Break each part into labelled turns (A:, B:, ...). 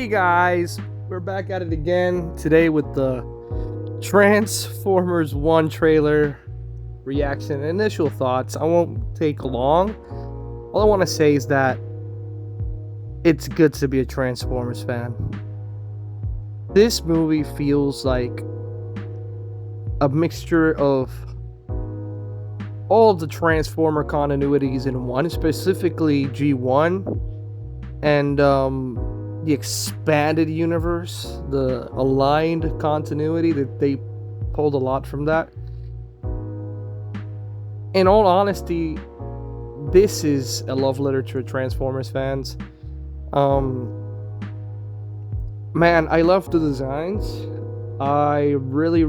A: Guys, we're back at it again today with the Transformers 1 trailer reaction. Initial thoughts. I won't take long. All I want to say is that it's good to be a Transformers fan. This movie feels like a mixture of all of the Transformer continuities in one, specifically G1 and the expanded universe, the aligned continuity, that they pulled a lot from that. In all honesty, this is a love letter to Transformers fans. Man, I love the designs. I really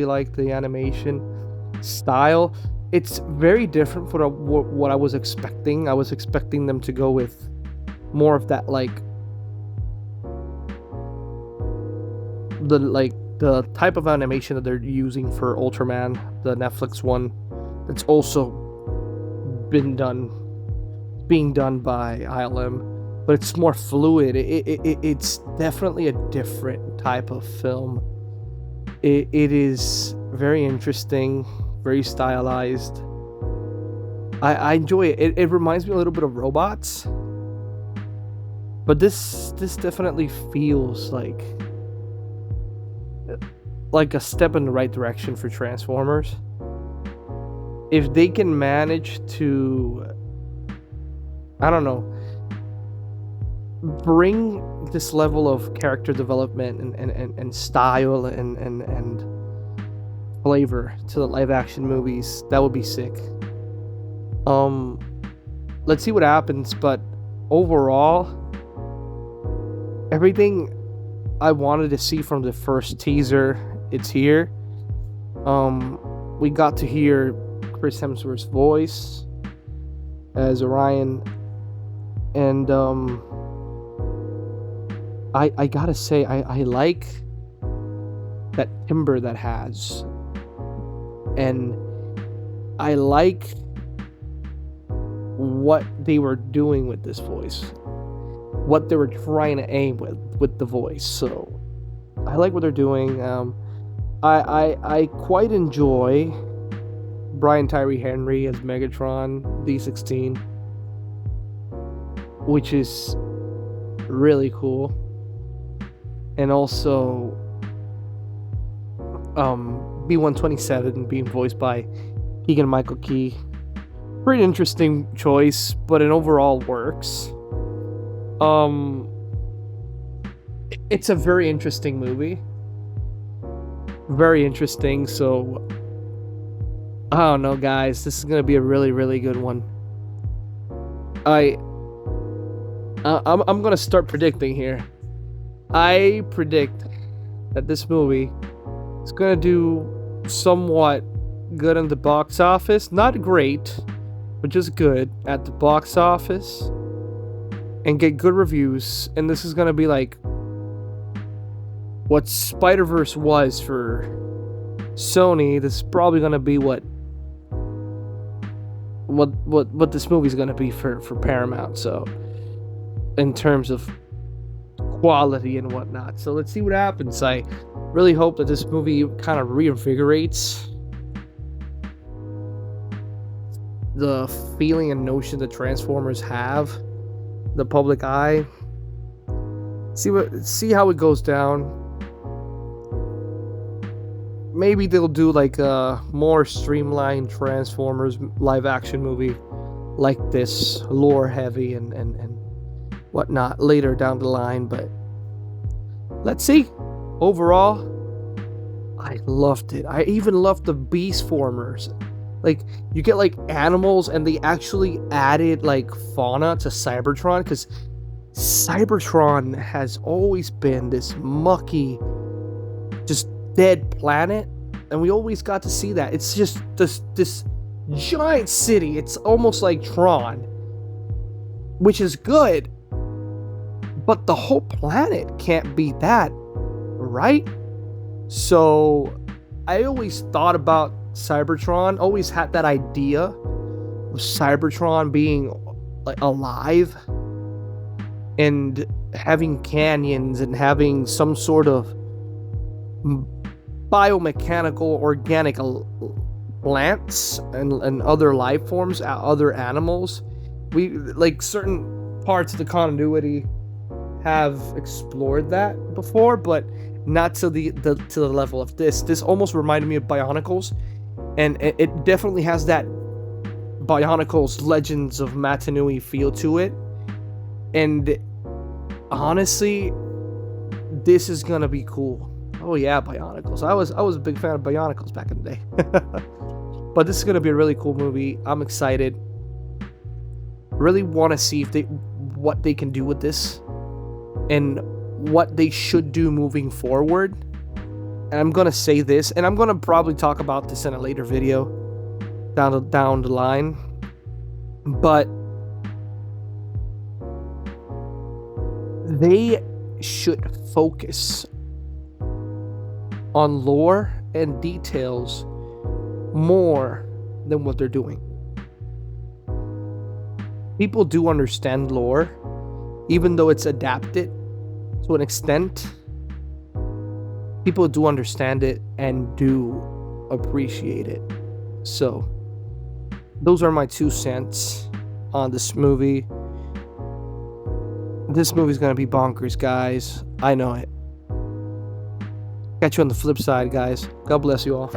A: like the animation style. It's very different from what I was expecting. I was expecting them to go with more of that, like the type of animation that they're using for Ultraman, the Netflix one, that's also being done by ILM, but it's more fluid. It's definitely a different type of film. It is very interesting, very stylized. I enjoy it. It reminds me a little bit of Robots, but this definitely feels like a step in the right direction for Transformers. If they can manage to, I don't know, bring this level of character development and style and flavor to the live action movies, that would be sick. Let's see what happens, but overall, everything I wanted to see from the first teaser, it's here. We got to hear Chris Hemsworth's voice as Orion, and I gotta say, I like that timbre that has, and I like what they were doing with this voice, what they were trying to aim with the voice. So I like what they're doing. I quite enjoy Brian Tyree Henry as Megatron D16, which is really cool. And also B127 being voiced by Keegan-Michael Key. Pretty interesting choice, but it overall works. It's a very interesting movie. Very interesting. So I don't know, guys. This is gonna be a really good one. I'm gonna start predicting here. I predict that this movie is gonna do somewhat good in the box office. Not great, but just good at the box office, and get good reviews. And this is gonna be like what Spider-Verse was for Sony. This is probably gonna be what this movie's gonna be for Paramount. So in terms of quality and whatnot. So let's see what happens. I really hope that this movie kind of reinvigorates the feeling and notion that Transformers have, the public eye. See how it goes down. Maybe they'll do like a more streamlined Transformers live action movie like this, lore heavy and whatnot later down the line. But let's see. Overall, I loved it. I even loved the Beast Formers. Like, you get like animals, and they actually added like fauna to Cybertron, because Cybertron has always been this mucky, just dead planet, and we always got to see that. It's just this giant city. It's almost like Tron, which is good, but the whole planet can't be that, right? So I always thought about Cybertron, always had that idea of Cybertron being like alive and having canyons and having some sort of biomechanical organic plants and other life forms, other animals. We like certain parts of the continuity have explored that before, but not to the level of this. This almost reminded me of Bionicles, and it definitely has that Bionicles Legends of Matanui feel to it. And honestly, this is gonna be cool. Oh yeah, Bionicles. I was a big fan of Bionicles back in the day. But this is gonna be a really cool movie. I'm excited. Really want to see what they can do with this and what they should do moving forward. And I'm gonna say this, and I'm gonna probably talk about this in a later video down the line. But they should focus on lore and details more than what they're doing. People do understand lore, even though it's adapted to an extent. People do understand it and do appreciate it. So, those are my 2 cents on this movie. This movie's gonna be bonkers, guys. I know it. Catch you on the flip side, guys. God bless you all.